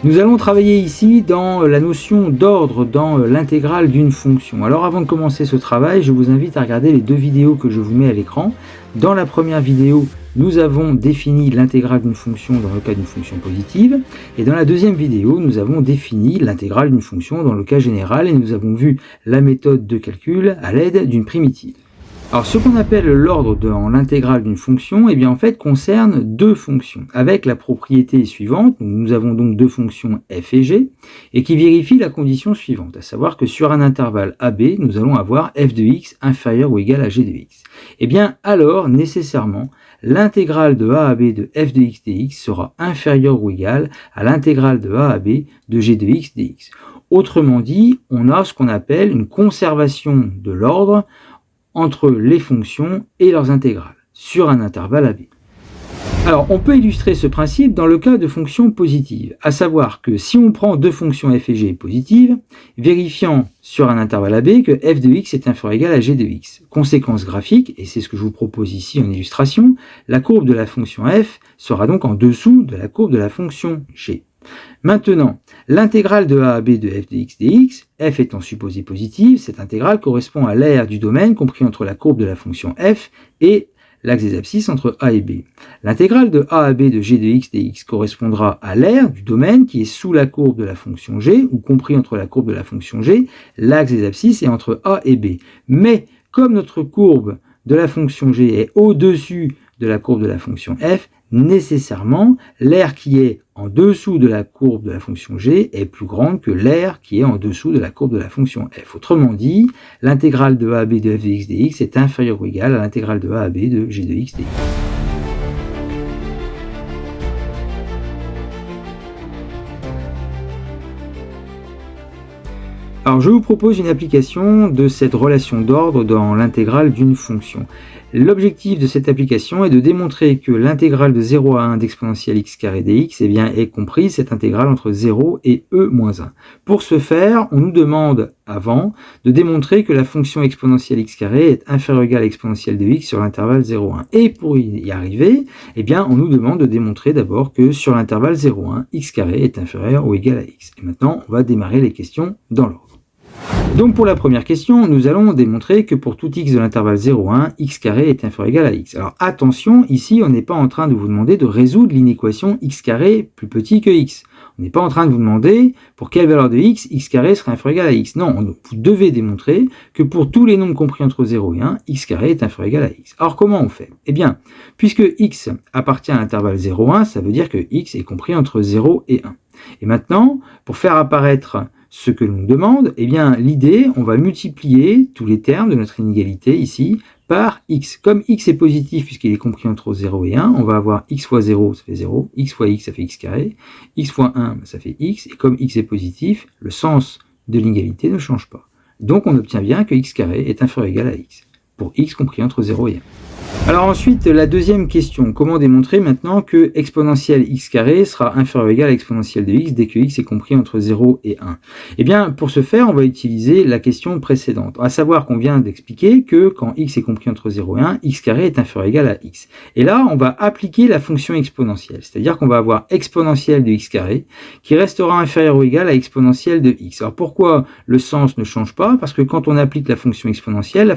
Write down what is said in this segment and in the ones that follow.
Nous allons travailler ici dans la notion d'ordre dans l'intégrale d'une fonction. Alors avant de commencer ce travail, je vous invite à regarder les deux vidéos que je vous mets à l'écran. Dans la première vidéo, nous avons défini l'intégrale d'une fonction dans le cas d'une fonction positive. Et dans la deuxième vidéo, nous avons défini l'intégrale d'une fonction dans le cas général et nous avons vu la méthode de calcul à l'aide d'une primitive. Alors ce qu'on appelle l'ordre dans l'intégrale d'une fonction, eh bien en fait concerne deux fonctions avec la propriété suivante. Donc, nous avons donc deux fonctions f et g et qui vérifient la condition suivante, à savoir que sur un intervalle AB, nous allons avoir f de x inférieur ou égal à g de x. Eh bien alors nécessairement l'intégrale de a à b de f de x dx sera inférieure ou égale à l'intégrale de a à b de g de x dx. Autrement dit, on a ce qu'on appelle une conservation de l'ordre entre les fonctions et leurs intégrales sur un intervalle AB. Alors, on peut illustrer ce principe dans le cas de fonctions positives, à savoir que si on prend deux fonctions f et g positives, vérifiant sur un intervalle AB que f de x est inférieur ou égal à g de x. Conséquence graphique, et c'est ce que je vous propose ici en illustration, la courbe de la fonction f sera donc en dessous de la courbe de la fonction g. Maintenant, l'intégrale de a à b de f de x dx, f étant supposée positive, cette intégrale correspond à l'aire du domaine compris entre la courbe de la fonction f et l'axe des abscisses entre a et b. L'intégrale de a à b de g de x dx correspondra à l'aire du domaine qui est sous la courbe de la fonction g, ou compris entre la courbe de la fonction g, l'axe des abscisses est entre a et b. Mais comme notre courbe de la fonction g est au-dessus de la courbe de la fonction f, nécessairement, l'aire qui est en dessous de la courbe de la fonction g est plus grande que l'aire qui est en dessous de la courbe de la fonction f. Autrement dit, l'intégrale de a à b de f de x dx est inférieure ou égale à l'intégrale de a à b de g de x dx. Alors je vous propose une application de cette relation d'ordre dans l'intégrale d'une fonction. L'objectif de cette application est de démontrer que l'intégrale de 0 à 1 d'exponentielle x carré dx est comprise cette intégrale entre 0 et e-1. Pour ce faire, on nous demande avant de démontrer que la fonction exponentielle x carré est inférieure ou égale à l'exponentielle de x sur l'intervalle 0,1. Et pour y arriver, eh bien, on nous demande de démontrer d'abord que sur l'intervalle 0,1, x carré est inférieur ou égal à x. Et maintenant, on va démarrer les questions dans l'ordre. Donc pour la première question, nous allons démontrer que pour tout x de l'intervalle 0,1, x carré est inférieur ou égal à x. Alors attention, ici on n'est pas en train de vous demander de résoudre l'inéquation x carré plus petit que x. On n'est pas en train de vous demander pour quelle valeur de x carré sera inférieur ou égal à x. Non, vous devez démontrer que pour tous les nombres compris entre 0 et 1, x carré est inférieur ou égal à x. Alors comment on fait? Eh bien, puisque x appartient à l'intervalle 0,1, ça veut dire que x est compris entre 0 et 1. Et maintenant, pour faire apparaître ce que l'on demande, eh bien l'idée, on va multiplier tous les termes de notre inégalité ici par x. Comme x est positif puisqu'il est compris entre 0 et 1, on va avoir x fois 0, ça fait 0, x fois x, ça fait x carré, x fois 1, ça fait x, et comme x est positif, le sens de l'inégalité ne change pas. Donc on obtient bien que x carré est inférieur ou égal à x, pour x compris entre 0 et 1. Alors ensuite, la deuxième question, comment démontrer maintenant que exponentielle x carré sera inférieur ou égal à exponentielle de x dès que x est compris entre 0 et 1? Eh bien, pour ce faire, on va utiliser la question précédente, à savoir qu'on vient d'expliquer que quand x est compris entre 0 et 1, x carré est inférieur ou égal à x. Et là, on va appliquer la fonction exponentielle, c'est-à-dire qu'on va avoir exponentielle de x carré qui restera inférieur ou égal à exponentielle de x. Alors pourquoi le sens ne change pas? Parce que quand on applique la fonction exponentielle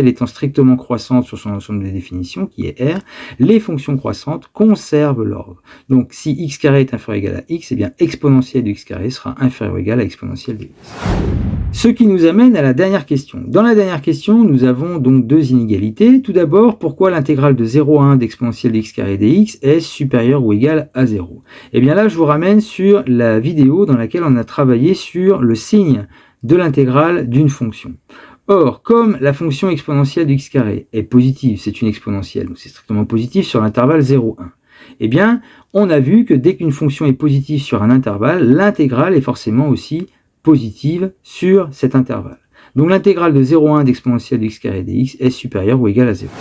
étant strictement croissante sur son ensemble de définition, qui est R, les fonctions croissantes conservent l'ordre. Donc, si x carré est inférieur ou égal à x, eh bien, exponentielle de x carré sera inférieur ou égal à exponentielle de x. Ce qui nous amène à la dernière question. Dans la dernière question, nous avons donc deux inégalités. Tout d'abord, pourquoi l'intégrale de 0 à 1 d'exponentielle de x carré dx est supérieure ou égale à 0? Eh bien là, je vous ramène sur la vidéo dans laquelle on a travaillé sur le signe de l'intégrale d'une fonction. Or, comme la fonction exponentielle de x carré est positive, c'est une exponentielle, donc c'est strictement positif sur l'intervalle 0,1, eh bien, on a vu que dès qu'une fonction est positive sur un intervalle, l'intégrale est forcément aussi positive sur cet intervalle. Donc l'intégrale de 0,1 d'exponentielle de x carré dx est supérieure ou égale à 0.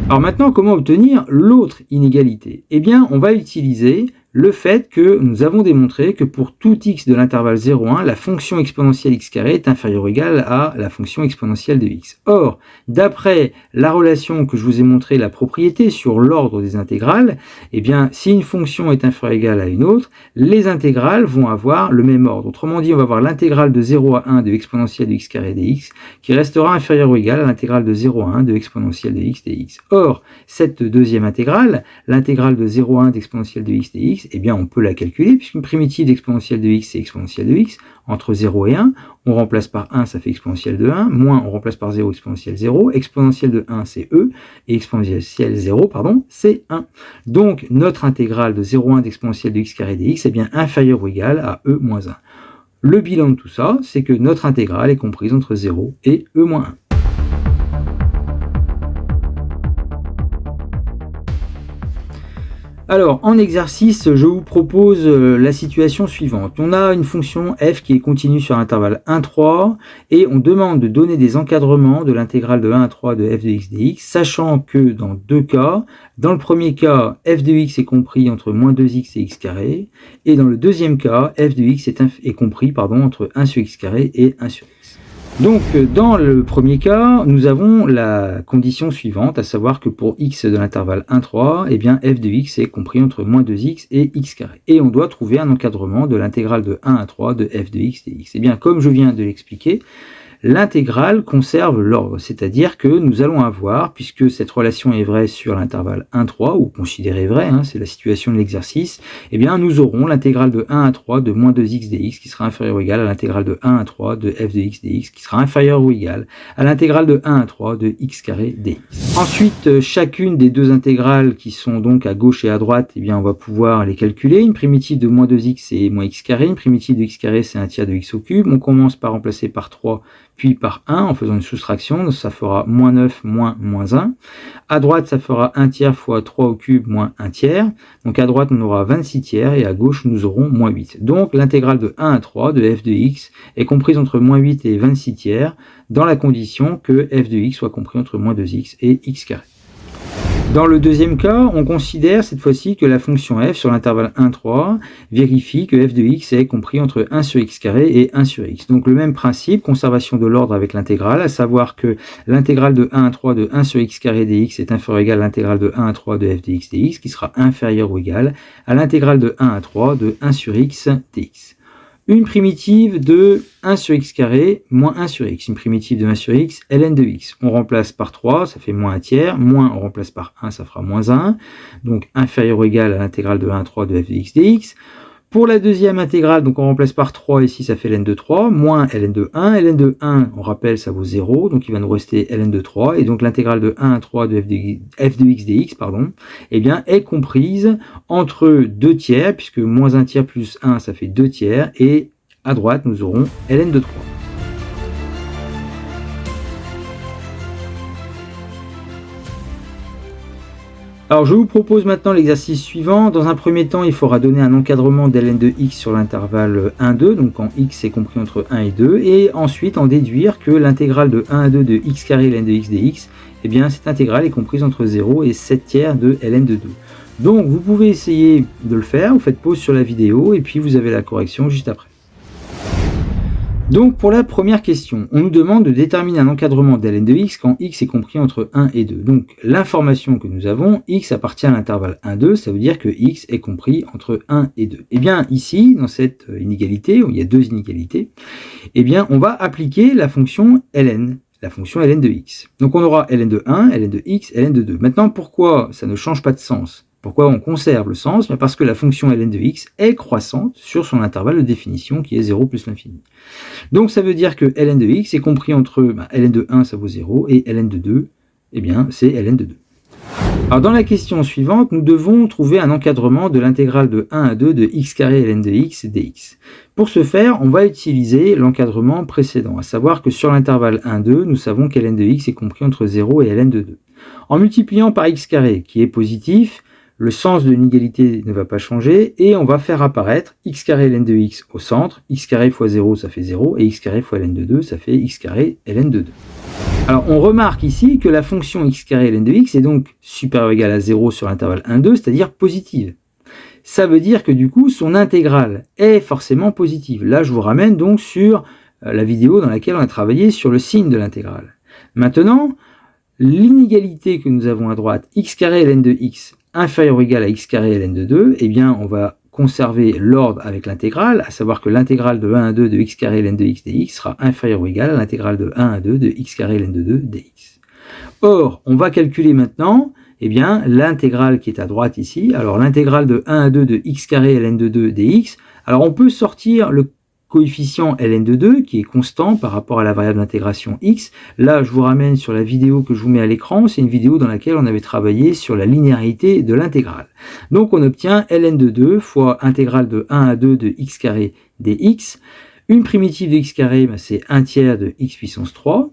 Alors maintenant, comment obtenir l'autre inégalité? Eh bien, on va utiliser le fait que nous avons démontré que pour tout x de l'intervalle 0,1, la fonction exponentielle x carré est inférieure ou égale à la fonction exponentielle de x. Or, d'après la relation que je vous ai montré, la propriété sur l'ordre des intégrales, eh bien, si une fonction est inférieure ou égale à une autre, les intégrales vont avoir le même ordre. Autrement dit, on va avoir l'intégrale de 0 à 1 de exponentielle de x carré dx qui restera inférieure ou égale à l'intégrale de 0 à 1 de exponentielle de x dx. Or, cette deuxième intégrale, l'intégrale de 0 à 1 d'exponentielle de x dx, eh bien, on peut la calculer, puisqu'une primitive d'exponentielle de x, c'est exponentielle de x. Entre 0 et 1, on remplace par 1, ça fait exponentielle de 1, moins on remplace par 0, exponentielle 0, exponentielle de 1, c'est e, et exponentielle 0, pardon, c'est 1. Donc, notre intégrale de 0 à 1 d'exponentielle de x carré dx est bien inférieure ou égale à e moins 1. Le bilan de tout ça, c'est que notre intégrale est comprise entre 0 et e moins 1. Alors, en exercice, je vous propose la situation suivante. On a une fonction f qui est continue sur l'intervalle 1, 3, et on demande de donner des encadrements de l'intégrale de 1 à 3 de f de x dx, sachant que dans deux cas, dans le premier cas, f de x est compris entre moins 2x et x carré, et dans le deuxième cas, f de x est compris entre 1 sur x carré et 1 sur x. Donc, dans le premier cas, nous avons la condition suivante, à savoir que pour x de l'intervalle 1, 3, eh bien, f de x est compris entre moins 2x et x carré. Et on doit trouver un encadrement de l'intégrale de 1 à 3 de f de x dx. Eh bien, comme je viens de l'expliquer, l'intégrale conserve l'ordre, c'est-à-dire que nous allons avoir, puisque cette relation est vraie sur l'intervalle 1, 3, ou considérée vraie, c'est la situation de l'exercice, eh bien nous aurons l'intégrale de 1 à 3 de moins 2x dx qui sera inférieure ou égale à l'intégrale de 1 à 3 de f de x dx qui sera inférieure ou égale à l'intégrale de 1 à 3 de x carré dx. Ensuite, chacune des deux intégrales qui sont donc à gauche et à droite, eh bien on va pouvoir les calculer. Une primitive de moins 2x c'est moins x carré, une primitive de x carré c'est un tiers de x au cube. On commence par remplacer par 3 puis par 1 en faisant une soustraction, donc ça fera moins 9 moins 1. À droite, ça fera 1 tiers fois 3 au cube moins 1 tiers. Donc à droite, on aura 26 tiers et à gauche, nous aurons moins 8. Donc l'intégrale de 1 à 3 de f de x est comprise entre moins 8 et 26 tiers dans la condition que f de x soit compris entre moins 2x et x carré. Dans le deuxième cas, on considère cette fois-ci que la fonction f sur l'intervalle 1, 3 vérifie que f de x est compris entre 1 sur x carré et 1 sur x. Donc le même principe, conservation de l'ordre avec l'intégrale, à savoir que l'intégrale de 1 à 3 de 1 sur x carré dx est inférieure ou égale à l'intégrale de 1 à 3 de f de x dx, qui sera inférieure ou égale à l'intégrale de 1 à 3 de 1 sur x dx. Une primitive de 1 sur x carré moins 1 sur x. Une primitive de 1 sur x, ln de x. On remplace par 3, ça fait moins 1 tiers. Moins, on remplace par 1, ça fera moins 1. Donc inférieur ou égal à l'intégrale de 1 à 3 de f de x dx. Pour la deuxième intégrale, donc on remplace par 3, ici ça fait ln de 3, moins ln de 1. Ln de 1, on rappelle, ça vaut 0, donc il va nous rester ln de 3. Et donc l'intégrale de 1 à 3 de f de x dx, eh bien, est comprise entre 2 tiers, puisque moins 1 tiers plus 1, ça fait 2 tiers. Et à droite, nous aurons ln de 3. Alors je vous propose maintenant l'exercice suivant. Dans un premier temps, il faudra donner un encadrement d'ln de x sur l'intervalle 1, 2, donc quand x est compris entre 1 et 2, et ensuite en déduire que l'intégrale de 1 à 2 de x carré ln de x dx, eh bien cette intégrale est comprise entre 0 et 7 tiers de ln de 2. Donc vous pouvez essayer de le faire, vous faites pause sur la vidéo et puis vous avez la correction juste après. Donc pour la première question, on nous demande de déterminer un encadrement d'ln de x quand x est compris entre 1 et 2. Donc l'information que nous avons, x appartient à l'intervalle 1, 2, ça veut dire que x est compris entre 1 et 2. Et bien ici, dans cette inégalité, où il y a deux inégalités, eh bien on va appliquer la fonction ln. La fonction ln de x. Donc on aura ln de 1, ln de x, ln de 2. Maintenant, pourquoi ça ne change pas de sens? Pourquoi on conserve le sens? Parce que la fonction ln de x est croissante sur son intervalle de définition qui est 0 plus l'infini. Donc ça veut dire que ln de x est compris entre ln de 1 ça vaut 0 et ln de 2, eh bien c'est ln de 2. Alors dans la question suivante, nous devons trouver un encadrement de l'intégrale de 1 à 2 de x carré ln de x dx. Pour ce faire, on va utiliser l'encadrement précédent, à savoir que sur l'intervalle 1, 2, nous savons que ln de x est compris entre 0 et ln de 2. En multipliant par x carré, qui est positif, le sens de l'inégalité ne va pas changer, et on va faire apparaître x carré ln de x au centre, x carré fois 0 ça fait 0, et x carré fois ln de 2 ça fait x carré ln de 2. Alors on remarque ici que la fonction x carré ln de x est donc supérieure ou égale à 0 sur l'intervalle 1, 2, c'est-à-dire positive. ça veut dire que du coup, son intégrale est forcément positive. Là, je vous ramène donc sur la vidéo dans laquelle on a travaillé sur le signe de l'intégrale. Maintenant, l'inégalité que nous avons à droite, x carré ln de x inférieur ou égal à x carré ln de 2, eh bien, on va conserver l'ordre avec l'intégrale, à savoir que l'intégrale de 1 à 2 de x carré ln de x dx sera inférieure ou égale à l'intégrale de 1 à 2 de x carré ln de 2 dx. Or, on va calculer maintenant bien, l'intégrale qui est à droite ici. Alors, l'intégrale de 1 à 2 de x carré ln de 2 dx. Alors, on peut sortir le coefficient ln de 2 qui est constant par rapport à la variable d'intégration x. Là, je vous ramène sur la vidéo que je vous mets à l'écran. C'est une vidéo dans laquelle on avait travaillé sur la linéarité de l'intégrale. Donc, on obtient ln de 2 fois intégrale de 1 à 2 de x carré dx. Une primitive de x carré, c'est 1 tiers de x puissance 3.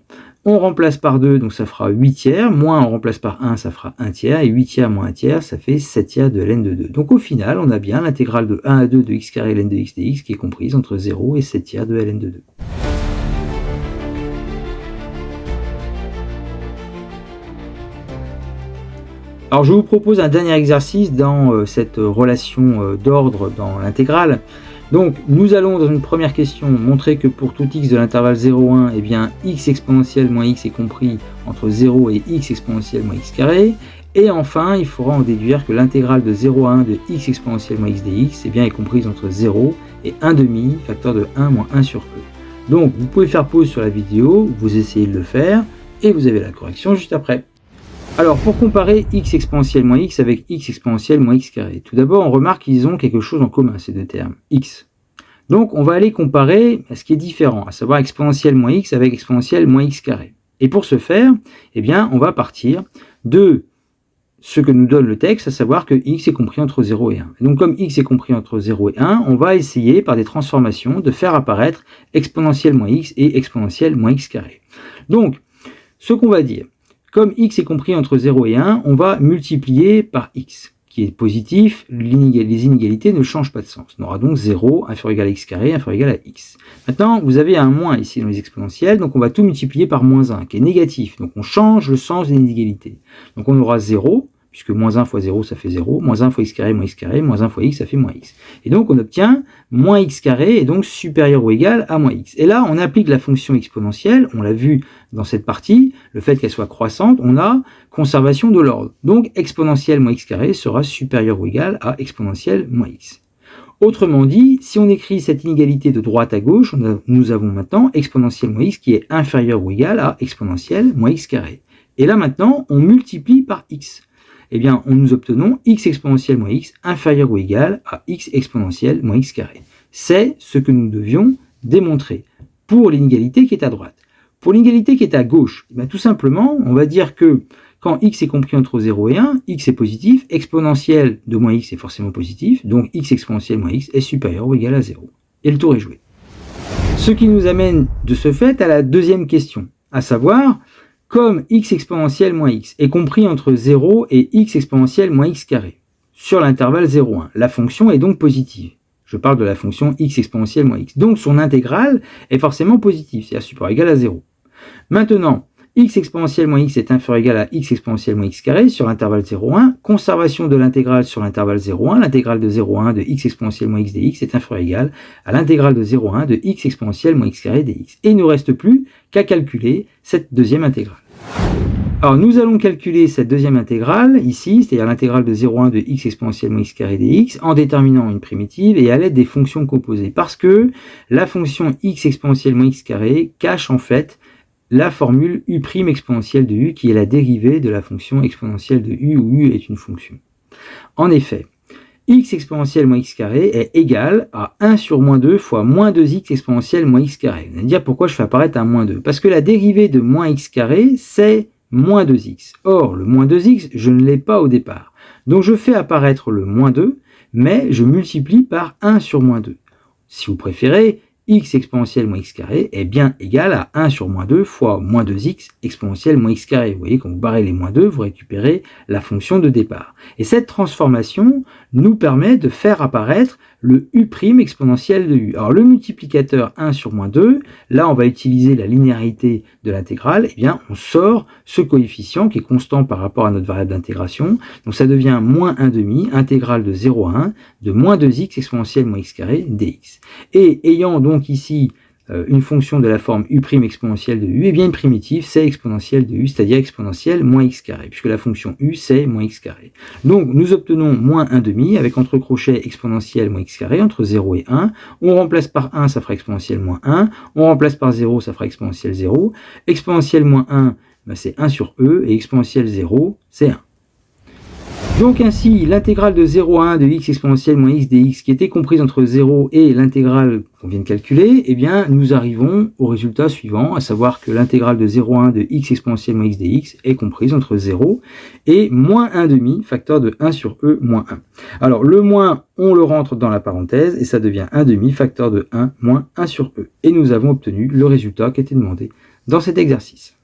On remplace par 2, donc ça fera 8 tiers, moins on remplace par 1, ça fera 1 tiers, et 8 tiers moins 1 tiers, ça fait 7 tiers de ln de 2. Donc au final, on a bien l'intégrale de 1 à 2 de x carré ln de x dx qui est comprise entre 0 et 7 tiers de ln de 2. Alors je vous propose un dernier exercice dans cette relation d'ordre dans l'intégrale. Donc, nous allons dans une première question montrer que pour tout x de l'intervalle 0,1, eh bien, x exponentielle moins x est compris entre 0 et x exponentielle moins x carré. Et enfin, il faudra en déduire que l'intégrale de 0 à 1 de x exponentielle moins x dx eh bien, est comprise entre 0 et 1 demi, facteur de 1 moins 1 sur e. Donc, vous pouvez faire pause sur la vidéo, vous essayez de le faire, et vous avez la correction juste après. Alors, pour comparer x exponentielle moins x avec x exponentielle moins x carré, tout d'abord, on remarque qu'ils ont quelque chose en commun, ces deux termes, x. Donc, on va aller comparer ce qui est différent, à savoir exponentielle moins x avec exponentielle moins x carré. Et pour ce faire, eh bien, on va partir de ce que nous donne le texte, à savoir que x est compris entre 0 et 1. Et donc, comme x est compris entre 0 et 1, on va essayer, par des transformations, de faire apparaître exponentielle moins x et exponentielle moins x carré. Donc, ce qu'on va dire, comme x est compris entre 0 et 1, on va multiplier par x, qui est positif, les inégalités ne changent pas de sens. On aura donc 0, inférieur ou égal à x carré, inférieur ou égal à x. Maintenant, vous avez un moins ici dans les exponentielles, donc on va tout multiplier par moins 1, qui est négatif. Donc on change le sens des inégalités. Donc on aura 0, puisque moins 1 fois 0, ça fait 0, moins 1 fois x carré, moins 1 fois x, ça fait moins x. Et donc on obtient moins x carré, et donc supérieur ou égal à moins x. Et là, on applique la fonction exponentielle, on l'a vu dans cette partie, le fait qu'elle soit croissante, on a conservation de l'ordre. Donc exponentielle moins x carré sera supérieur ou égal à exponentielle moins x. Autrement dit, si on écrit cette inégalité de droite à gauche, nous avons maintenant exponentielle moins x qui est inférieur ou égal à exponentielle moins x carré. Et là maintenant, on multiplie par x. Eh bien, nous obtenons x exponentielle moins x inférieur ou égal à x exponentielle moins x carré. C'est ce que nous devions démontrer pour l'inégalité qui est à droite. Pour l'inégalité qui est à gauche, eh bien, tout simplement, on va dire que quand x est compris entre 0 et 1, x est positif, exponentielle de moins x est forcément positif, donc x exponentielle moins x est supérieur ou égal à 0. Et le tour est joué. Ce qui nous amène de ce fait à la deuxième question, à savoir, comme x exponentielle moins x est compris entre 0 et x exponentielle moins x carré, sur l'intervalle 0,1, la fonction est donc positive. Je parle de la fonction x exponentielle moins x. Donc son intégrale est forcément positive, c'est-à-dire supérieur ou égal à 0. Maintenant, x exponentielle moins x est inférieur ou égal à x exponentielle moins x carré sur l'intervalle 0,1. Conservation de l'intégrale sur l'intervalle 0,1. L'intégrale de 0,1 de x exponentielle moins x dx est inférieur ou égal à l'intégrale de 0,1 de x exponentielle moins x carré dx. Et il ne nous reste plus qu'à calculer cette deuxième intégrale. Alors nous allons calculer cette deuxième intégrale ici, c'est-à-dire l'intégrale de 0,1 de x exponentielle moins x carré dx, en déterminant une primitive et à l'aide des fonctions composées. Parce que la fonction x exponentielle moins x carré cache en fait la formule u' exponentielle de u qui est la dérivée de la fonction exponentielle de u où u est une fonction. En effet, x exponentielle moins x carré est égal à 1 sur moins 2 fois moins 2x exponentielle moins x carré. Vous allez me dire pourquoi je fais apparaître un moins 2. Parce que la dérivée de moins x carré, c'est moins 2x. Or, le moins 2x, je ne l'ai pas au départ. Donc je fais apparaître le moins 2, mais je multiplie par 1 sur moins 2. Si vous préférez, x exponentielle moins x carré est bien égal à 1 sur moins 2 fois moins 2x exponentielle moins x carré. Vous voyez, quand vous barrez les moins 2, vous récupérez la fonction de départ. Et cette transformation nous permet de faire apparaître le U' exponentiel de U. Alors le multiplicateur 1 sur moins 2, là on va utiliser la linéarité de l'intégrale, et bien on sort ce coefficient qui est constant par rapport à notre variable d'intégration, donc ça devient moins 1/2, intégrale de 0 à 1, de moins 2x exponentielle moins x carré dx. Et ayant donc ici une fonction de la forme U' exponentielle de U, et bien une primitive c'est exponentielle de U, c'est-à-dire exponentielle moins x carré, puisque la fonction U c'est moins x carré. Donc nous obtenons moins 1/2 avec entre crochets exponentielle moins x carré entre 0 et 1. On remplace par 1, ça fera exponentielle moins 1. On remplace par 0, ça fera exponentielle 0. Exponentielle moins 1, ben c'est 1 sur E, et exponentielle 0, c'est 1. Donc ainsi, l'intégrale de 0 à 1 de x exponentielle moins x dx, qui était comprise entre 0 et l'intégrale qu'on vient de calculer, eh bien, nous arrivons au résultat suivant, à savoir que l'intégrale de 0 à 1 de x exponentielle moins x dx est comprise entre 0 et moins 1/2, facteur de 1 sur e moins 1. Alors le moins, on le rentre dans la parenthèse, et ça devient 1/2, facteur de 1 moins 1 sur e. Et nous avons obtenu le résultat qui était demandé dans cet exercice.